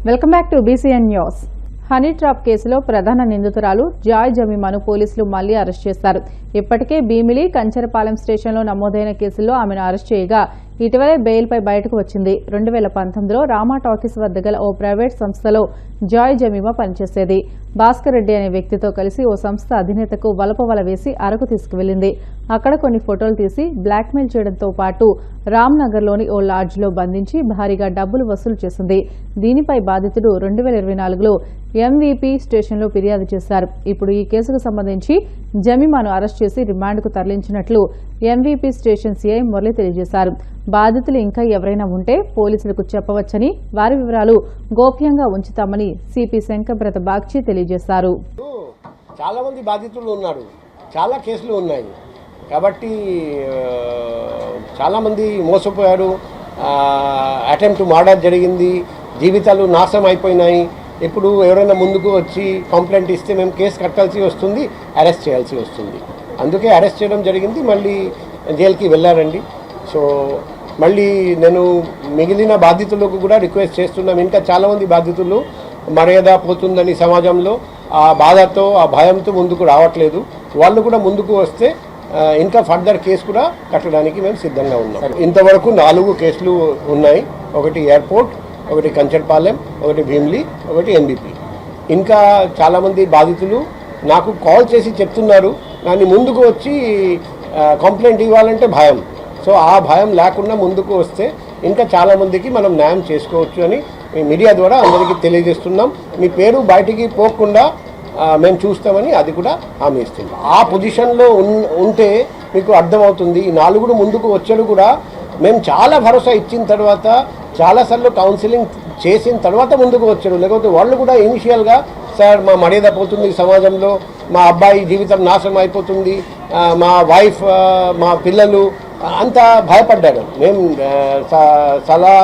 Welcome back to BCN news. Honey trap కేసులో ప్రధాన నిందితురాలు Joy జమీమాను పోలీసులు మళ్లీ అరెస్ట్ చేశారు. ఇప్పటికే భీమిలి, కంచరపాలెం స్టేషన్లో నమోదైన కేసుల్లో ఆమెను అరెస్ట్ చేయగా ఇటీవలే బెయిల్పై బయటకు వచ్చింది. 2019లో రామా టాకీస్ వద్ద గల ఓ ప్రైవేట్ సంస్థలో జాయ్ జమీమా పనిచేసేది. భాస్కర్ రెడ్డి అనే వ్యక్తితో కలిసి ఓ సంస్థ అధినేతకు వలపవల వేసి అరకు తీసుకువెళ్లింది. అక్కడ కొన్ని ఫోటోలు తీసి బ్లాక్మెయిల్ చేయడంతో పాటు రామ్నగర్లోని ఓ లాడ్జ్లో బంధించి భారీగా డబ్బులు వసూలు చేసింది. దీనిపై బాధితుడు 2024లో MVP స్టేషన్లో ఫిర్యాదు చేశారు. ఇప్పుడు ఈ కేసుకు సంబంధించి జమీమాను అరెస్ట్ చేసి రిమాండ్కు తరలించినట్లు MVP స్టేషన్ CI మురళి తెలియజేశారు. బాధితులు ఇంకా ఎవరైనా ఉంటే పోలీసులకు చెప్పవచ్చని, వారి వివరాలు గోప్యంగా ఉంచుతామని సిపి శంకబ్రత బాగ్చి తెలియజేశారు. చాలా మంది బాధితులు ఉన్నారు, చాలా కేసులు ఉన్నాయి కాబట్టి చాలామంది మోసపోయారు. అటెంప్ట్ మర్డర్ జరిగింది, జీవితాలు నాశనం అయిపోయినాయి. ఇప్పుడు ఎవరైనా ముందుకు వచ్చి కంప్లైంట్ ఇస్తే మేము కేసు కట్టాల్సి వస్తుంది, అరెస్ట్ చేయాల్సి వస్తుంది. అందుకే అరెస్ట్ చేయడం జరిగింది, మళ్ళీ జైలుకి వెళ్ళారండి. సో మళ్ళీ నేను మిగిలిన బాధితులకు కూడా రిక్వెస్ట్ చేస్తున్నాం. ఇంకా చాలామంది బాధితులు మర్యాద పోతుందని సమాజంలో ఆ బాధతో, ఆ భయంతో ముందుకు రావట్లేదు. వాళ్ళు కూడా ముందుకు వస్తే ఇంకా ఫర్దర్ కేసు కూడా కట్టడానికి మేము సిద్ధంగా ఉన్నాం. ఇంతవరకు 4 కేసులు ఉన్నాయి. ఒకటి ఎయిర్పోర్ట్, ఒకటి కంచర్పాలెం, ఒకటి భీమిలి, ఒకటి MVP. ఇంకా చాలామంది బాధితులు నాకు కాల్ చేసి చెప్తున్నారు, కానీ ముందుకు వచ్చి కంప్లైంట్ ఇవ్వాలంటే భయం. సో ఆ భయం లేకుండా ముందుకు వస్తే ఇంకా చాలామందికి మనం న్యాయం చేసుకోవచ్చు అని మీడియా ద్వారా అందరికీ తెలియజేస్తున్నాం. మీ పేరు బయటికి పోకుండా మేము చూస్తామని అది కూడా హామీ ఇస్తున్నాం. ఆ పొజిషన్లో ఉంటే మీకు అర్థమవుతుంది. ఈ 4 ముందుకు వచ్చాడు కూడా మేము చాలా భరోసా ఇచ్చిన తర్వాత, చాలాసార్లు కౌన్సిలింగ్ చేసిన తర్వాత ముందుకు వచ్చాడు. లేకపోతే వాళ్ళు కూడా ఇనిషియల్గా సార్ మా మర్యాద పోతుంది సమాజంలో, మా అబ్బాయి జీవితం నాశనం అయిపోతుంది, మా వైఫ్, మా పిల్లలు అంతా భయపడ్డారు. మేము సలహా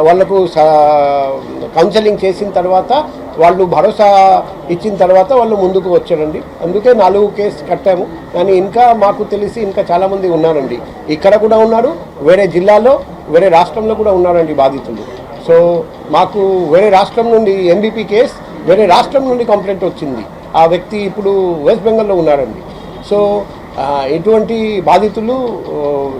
వాళ్లకు కౌన్సిలింగ్ చేసిన తర్వాత, వాళ్ళు భరోసా ఇచ్చిన తర్వాత వాళ్ళు ముందుకు వచ్చారండి. అందుకే 4 కేసు కట్టాము. కానీ ఇంకా మాకు తెలిసి ఇంకా చాలామంది ఉన్నారండి. ఇక్కడ కూడా ఉన్నారు, వేరే జిల్లాలో, వేరే రాష్ట్రంలో కూడా ఉన్నారండి బాధితులు. సో మాకు వేరే రాష్ట్రం నుండి MVP కేసు, వేరే రాష్ట్రం నుండి కంప్లైంట్ వచ్చింది. ఆ వ్యక్తి ఇప్పుడు వెస్ట్ బెంగాల్లో ఉన్నారండి. సో ఇటువంటి బాధితులు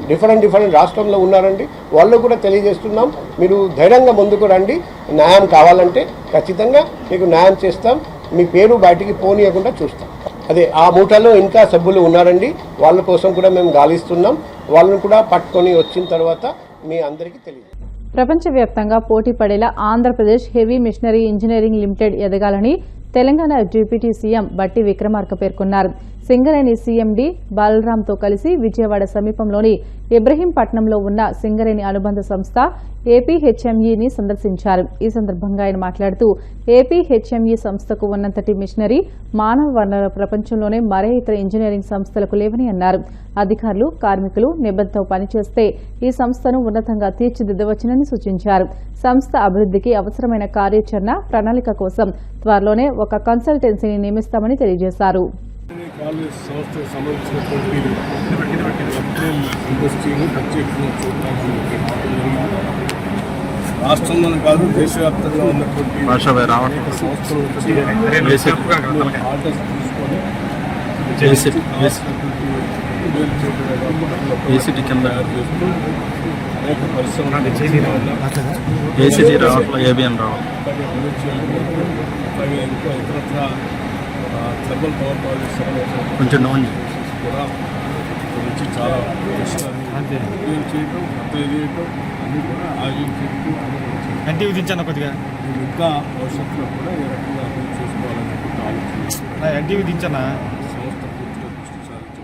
డిఫరెంట్ రాష్ట్రంలో ఉన్నారండి. వాళ్ళు కూడా తెలియజేస్తున్నాం, మీరు ధైర్యంగా ముందుకు రండి. న్యాయం కావాలంటే ఖచ్చితంగా మీకు న్యాయం చేస్తాం. మీ పేరు బయటికి పోనీయకుండా చూస్తాం. అదే ఆ మూటలో ఇంకా సభ్యులు ఉన్నారండి, వాళ్ళ కోసం కూడా మేము గాలిస్తున్నాం. వాళ్ళని కూడా పట్టుకొని వచ్చిన తర్వాత మీ అందరికీ తెలియదు. ప్రపంచవ్యాప్తంగా పోటీ పడేలా Andhra Pradesh heavy machinery engineering limited ఎదగాలని తెలంగాణ డిప్యూటీ సీఎం బట్టి విక్రమార్క పేర్కొన్నారు. సింగరేణి CMD బాలరాంతో కలిసి విజయవాడ సమీపంలోని ఇబ్రహీంపట్నంలో ఉన్న సింగరేణి అనుబంధ సంస్థ APHMEని సందర్శించారు. ఈ సందర్భంగా ఆయన మాట్లాడుతూ APHME సంస్థకు ఉన్నంతటి మిషనరీ, మానవ వనరుల ప్రపంచంలోనే మరే ఇతర ఇంజనీరింగ్ సంస్థలకు లేవని అన్నారు. అధికారులు, కార్మికులు నిబద్ధతతో పనిచేస్తే ఈ సంస్థను ఉన్నతంగా తీర్చిదిద్దవచ్చునని సూచించారు. సంస్థ అభివృద్ధికి అవసరమైన కార్యాచరణ ప్రణాళిక కోసం త్వరలోనే ఒక కన్సల్టెన్సీని నియమిస్తామని తెలియజేశారు. కాలేజ్ సంస్థకు సంబంధించినటువంటి ఇండస్ట్రీని ప్రత్యేకంగా చూడడానికి రాష్ట్రంలోనే కాదు దేశవ్యాప్తంగా ఉన్నటువంటి అనేక సంస్థలు వచ్చి ఆర్డర్స్ తీసుకొని తయారు చేస్తూ అనేక పరిశ్రమలు అలాగే ఇంకా ఇతరత్ర థర్మల్ పవర్ ప్రాజెక్ట్స్ కొంచెం కూడా గురించి చాలా చేయటం, చేయటం అన్నీ కూడా అంటే విధించాను కొద్దిగా ఇంకా భవిష్యత్తులో కూడా ఏ రకంగా అభివృద్ధి చేసుకోవాలనేటువంటి ఆలోచన అంటే విధించానా సంస్థ పూర్తిగా దృష్టి సారించి.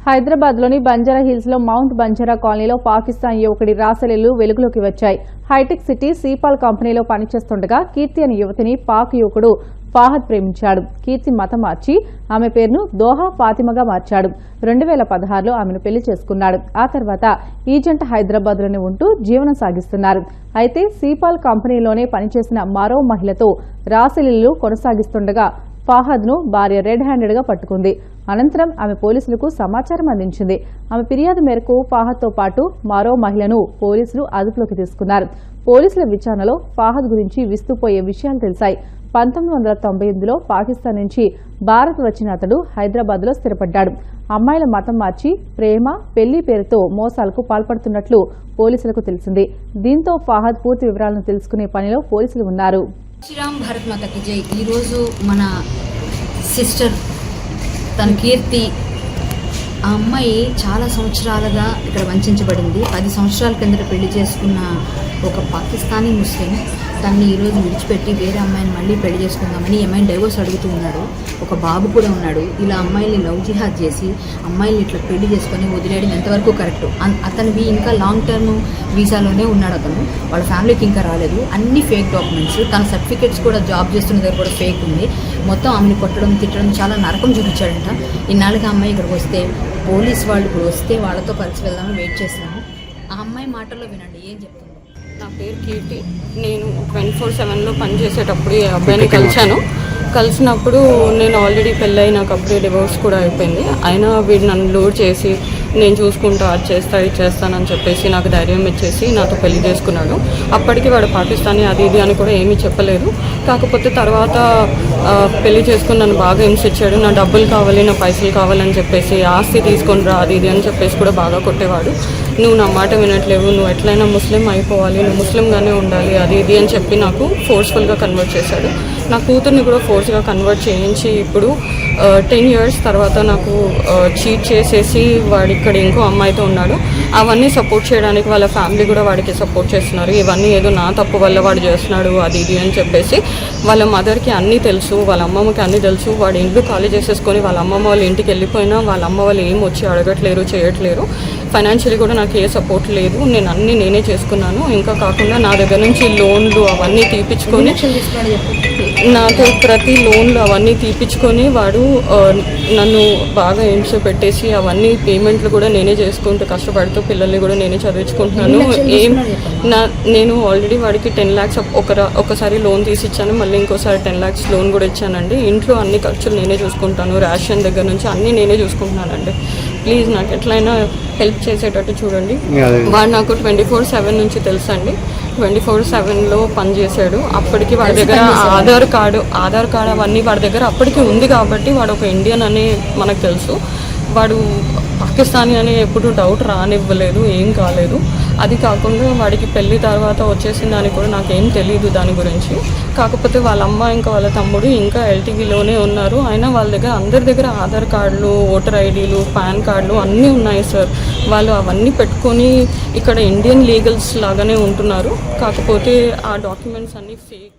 హైదరాబాద్లోని బంజారా హిల్స్లో మౌంట్ బంజారా కాలనీలో పాకిస్తాన్ యువకుడి రాసలీలు వెలుగులోకి వచ్చాయి. హైటెక్ సిటీ సీపాల్ కంపెనీలో పనిచేస్తుండగా కీర్తి అనే యువతిని పాక్ యువకుడు ఫాహద్ ప్రేమించాడు. కీర్తి మతం మార్చి ఆమె పేరును దోహా ఫాతిమగా మార్చాడు. 2016లో ఆమెను పెళ్లి చేసుకున్నాడు. ఆ తర్వాత ఈ జంట హైదరాబాద్లోనే ఉంటూ జీవనం సాగిస్తున్నారు. అయితే సీపాల్ కంపెనీలోనే పనిచేసిన మరో మహిళతో రాసలీలు కొనసాగిస్తుండగా ఫాహద్ను భార్య రెడ్ హ్యాండెడ్గా పట్టుకుంది. అనంతరం ఆమె పోలీసులకు సమాచారం అందించింది. ఆమె ఫిర్యాదు మేరకు ఫాహద్తో పాటు మరో మహిళను పోలీసులు అదుపులోకి తీసుకున్నారు. పోలీసుల విచారణలో ఫాహద్ గురించి విస్తుపోయే విషయాలు తెలిసాయి. 1998లో పాకిస్తాన్ నుంచి భారత్ వచ్చిన అతడు హైదరాబాద్లో స్థిరపడ్డాడు. అమ్మాయిల మతం మార్చి ప్రేమ, పెళ్లి పేరుతో మోసాలకు పాల్పడుతున్నట్లు పోలీసులకు తెలిసింది. దీంతో ఫాహద్ పూర్తి వివరాలను తెలుసుకునే పనిలో పోలీసులు ఉన్నారు. శ్రీరామ్ భారత్ మాతకి జై. ఈరోజు మన సిస్టర్ తన కీర్తి, ఆ అమ్మాయి చాలా సంవత్సరాలుగా ఇక్కడ వంచబడింది. 10 సంవత్సరాల కిందట పెళ్లి చేసుకున్న ఒక పాకిస్తానీ ముస్లిం తనని ఈరోజు విడిచిపెట్టి వేరే అమ్మాయిని మళ్ళీ పెళ్లి చేసుకుందామని అమ్మాయిని డైవోర్స్ అడుగుతూ ఉన్నాడు. ఒక బాబు కూడా ఉన్నాడు. ఇలా అమ్మాయిని లవ్ జిహాద్ చేసి అమ్మాయిని ఇట్లా పెళ్లి చేసుకొని వదిలేయడం ఎంతవరకు కరెక్ట్? అతనివి ఇంకా లాంగ్ టర్మ్ వీసాలోనే ఉన్నాడు. అతను వాళ్ళ ఫ్యామిలీకి ఇంకా రాలేదు. అన్ని ఫేక్ డాక్యుమెంట్స్, తన సర్టిఫికేట్స్ కూడా జాబ్ చేస్తున్న దగ్గర కూడా ఫేక్ ఉంది. మొత్తం ఆమెను కొట్టడం, తిట్టడం, చాలా నరకం చూపించాడంట. ఇన్నాళ్ళకి అమ్మాయి ఇక్కడికి వస్తే పోలీస్ వాళ్ళు ఇప్పుడు వస్తే వాళ్ళతో కలిసి వెళ్దామని వెయిట్ చేస్తున్నాము. ఆ అమ్మాయి మాటల్లో వినండి ఏం చెప్తుందో. నా పేరు కీర్తి. నేను 24/7లో పనిచేసేటప్పుడు ఈ అబ్బాయిని కలిసినప్పుడు నేను ఆల్రెడీ పెళ్ళై నాకు అప్పుడే డివోర్స్ కూడా అయిపోయింది. అయినా వీడు నన్ను లోడ్ చేసి నేను చూసుకుంటా, అది చేస్తా, ఇది చేస్తానని చెప్పేసి నాకు ధైర్యం ఇచ్చేసి నాతో పెళ్లి చేసుకున్నాడు. అప్పటికి వాడు పాకిస్తానీ అది ఇది అని కూడా ఏమీ చెప్పలేదు. కాకపోతే తర్వాత పెళ్లి చేసుకుని నన్ను బాగా హింసించాడు. నా డబ్బులు కావాలి, నా పైసలు కావాలని చెప్పేసి, ఆస్తి తీసుకొని రా అది ఇది అని చెప్పేసి కూడా బాగా కొట్టేవాడు. నువ్వు నా మాట వినట్లేవు, నువ్వు ఎట్లయినా ముస్లిం అయిపోవాలి, నువ్వు ముస్లింగానే ఉండాలి అది ఇది అని చెప్పి నాకు ఫోర్స్ఫుల్గా కన్వర్ట్ చేశాడు. నా కూతుర్ని కూడా ఫోర్స్గా కన్వర్ట్ చేయించి ఇప్పుడు 10 years తర్వాత నాకు చీట్ చేసేసి వాడు ఇక్కడ ఇంకో అమ్మాయితో ఉన్నాడు. అవన్నీ సపోర్ట్ చేయడానికి వాళ్ళ ఫ్యామిలీ కూడా వాడికి సపోర్ట్ చేస్తున్నారు. ఇవన్నీ ఏదో నా తప్పు వల్ల వాడు చేస్తున్నాడు అది ఇది అని చెప్పేసి వాళ్ళ మదర్కి అన్నీ తెలుసు, వాళ్ళ అమ్మమ్మకి అన్నీ తెలుసు. వాడు ఇంట్లో ఖాళీ చేసేసుకొని వాళ్ళ అమ్మమ్మ వాళ్ళ ఇంటికి వెళ్ళిపోయినా వాళ్ళ అమ్మ వాళ్ళు ఏం వచ్చి అడగట్లేరు, చేయట్లేరు. ఫైనాన్షియలీ కూడా నాకు ఏ సపోర్ట్ లేదు. నేను అన్నీ నేనే చేసుకున్నాను. ఇంకా కాకుండా నా దగ్గర నుంచి లోన్లు అవన్నీ తీపించుకొని, నాకు ప్రతి లోన్లు అవన్నీ తీపించుకొని వాడు నన్ను బాగా హింస పెట్టేసి అవన్నీ పేమెంట్లు కూడా నేనే చేసుకుంటూ కష్టపడుతూ పిల్లల్ని కూడా నేనే చదివించుకుంటున్నాను. నేను ఆల్రెడీ వాడికి 10 lakhs ఒకసారి లోన్ తీసి ఇచ్చాను, మళ్ళీ ఇంకోసారి 10 lakhs లోన్ కూడా ఇచ్చానండి. ఇంట్లో అన్ని ఖర్చులు నేనే చూసుకుంటాను, రేషన్ దగ్గర నుంచి అన్నీ నేనే చూసుకుంటున్నానండి. ప్లీజ్ నాకు ఎట్లయినా హెల్ప్ చేసేటట్టు చూడండి. వాడు నాకు 24/7 నుంచి తెలుసండి. 24/7లో పనిచేశాడు. అప్పటికి వాడి దగ్గర ఆధార్ కార్డు అవన్నీ వాడి దగ్గర అప్పటికి ఉంది కాబట్టి వాడు ఒక ఇండియన్ అని మనకు తెలుసు. వాడు పాకిస్తానీ అని ఎప్పుడు డౌట్ రానివ్వలేదు, ఏం కాలేదు. అది కాకుండా వాడికి పెళ్లి తర్వాత వచ్చేసిన దానికి కూడా నాకేం తెలియదు దాని గురించి. కాకపోతే వాళ్ళ అమ్మ ఇంకా వాళ్ళ తమ్ముడు ఇంకా ఎల్టీవీలోనే ఉన్నారు. అయినా వాళ్ళ దగ్గర అందరి దగ్గర ఆధార్ కార్డులు, ఓటర్ ఐడీలు, పాన్ కార్డులు అన్నీ ఉన్నాయి సార్. వాళ్ళు అవన్నీ పెట్టుకొని ఇక్కడ ఇండియన్ లీగల్స్ లాగానే ఉంటున్నారు. కాకపోతే ఆ డాక్యుమెంట్స్ అన్నీ ఫేక్.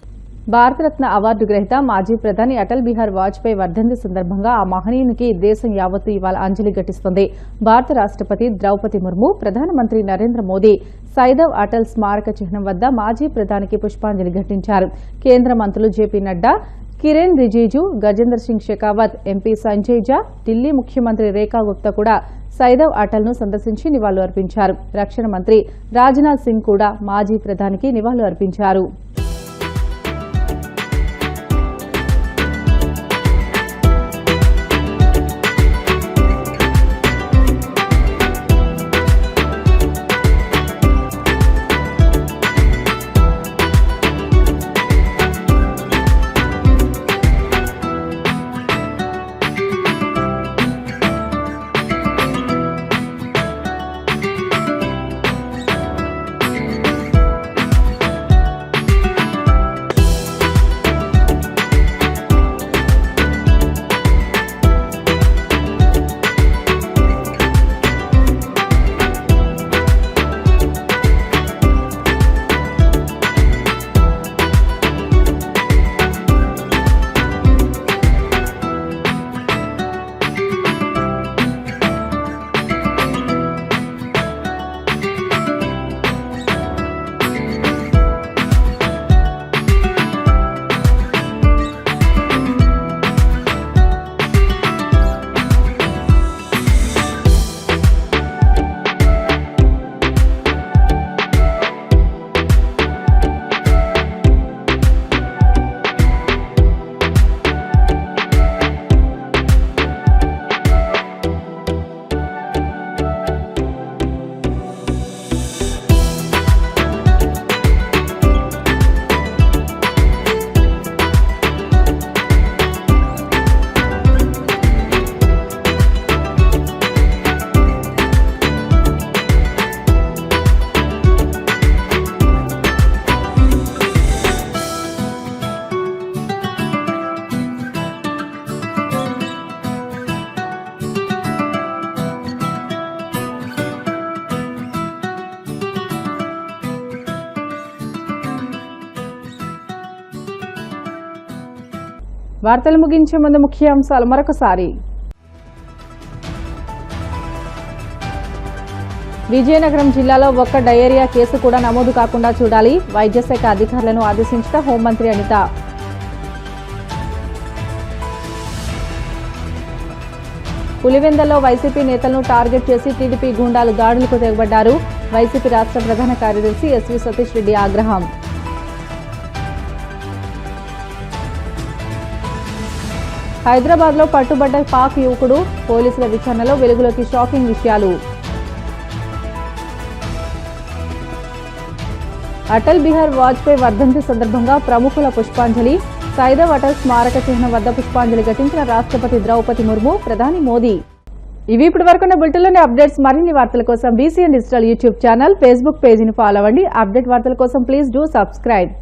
భారతరత్న అవార్డు గ్రహీత మాజీ ప్రధాని అటల్ బిహారీ వాజ్పేయి వర్ధంతి సందర్భంగా ఆ మహనీయునికి దేశం యావత్తు ఇవాళ అంజలి ఘటిస్తుంది. భారత రాష్ట్రపతి ద్రౌపది ముర్ము, ప్రధానమంత్రి నరేంద్ర మోదీ సైదవ్ అటల్ స్మారక చిహ్నం వద్ద మాజీ ప్రధానికి పుష్పాంజలి ఘటించారు. కేంద్ర మంత్రులు జేపీ నడ్డా, కిరణ్ రిజిజు, గజేంద్ర సింగ్ షెకావత్, ఎంపీ సంజయ్ జా, ఢిల్లీ ముఖ్యమంత్రి రేఖా గుప్తా కూడా సైదవ్ అటల్ను సందర్శించి నివాళులు అర్పించారు. రక్షణ మంత్రి రాజ్నాథ్ సింగ్ కూడా మాజీ ప్రధానికి నివాళులు అర్పించారు. వార్తలు ముగించే ముందు ముఖ్యాంశాలు మరొకసారి. విజయనగరం జిల్లాలో ఒక్క డయేరియా కేసు కూడా నమోదు కాకుండా చూడాలి. వైద్య శాఖ అధికారులను ఆదేశించిన హోంమంత్రి అనిత. పులివెందల్లో వైసీపీ నేతలను టార్గెట్ చేసి టీడీపీ గూండాలు దాడులకు తెగబడ్డారు. వైసీపీ రాష్ట్ర ప్రధాన కార్యదర్శి ఎస్వి సతీష్ రెడ్డి ఆగ్రహం. హైదరాబాద్లో పట్టుబడ్డ పాక్ యువకుడు. పోలీసుల విచారణలో వెలుగులోకి షాకింగ్ విషయాలు. అటల్ బిహారీ వాజ్పేయి వర్ధంతి సందర్భంగా ప్రముఖుల పుష్పాంజలి. సైదవ్ అటల్ స్మారక చిహ్నం వద్ద పుష్పాంజలి ఘటించిన రాష్ట్రపతి ద్రౌపది ముర్ము, ప్రధాని మోదీ. ఇవి ఇప్పటి వరకున్న బులెటిన్లోని అప్డేట్స్. మరిన్ని వార్తల కోసం BCN digital YouTube channel, Facebook పేజీని ఫాలో అవ్వండి. అప్డేట్ వార్తల కోసం ప్లీజ్ డూ సబ్స్క్రైబ్.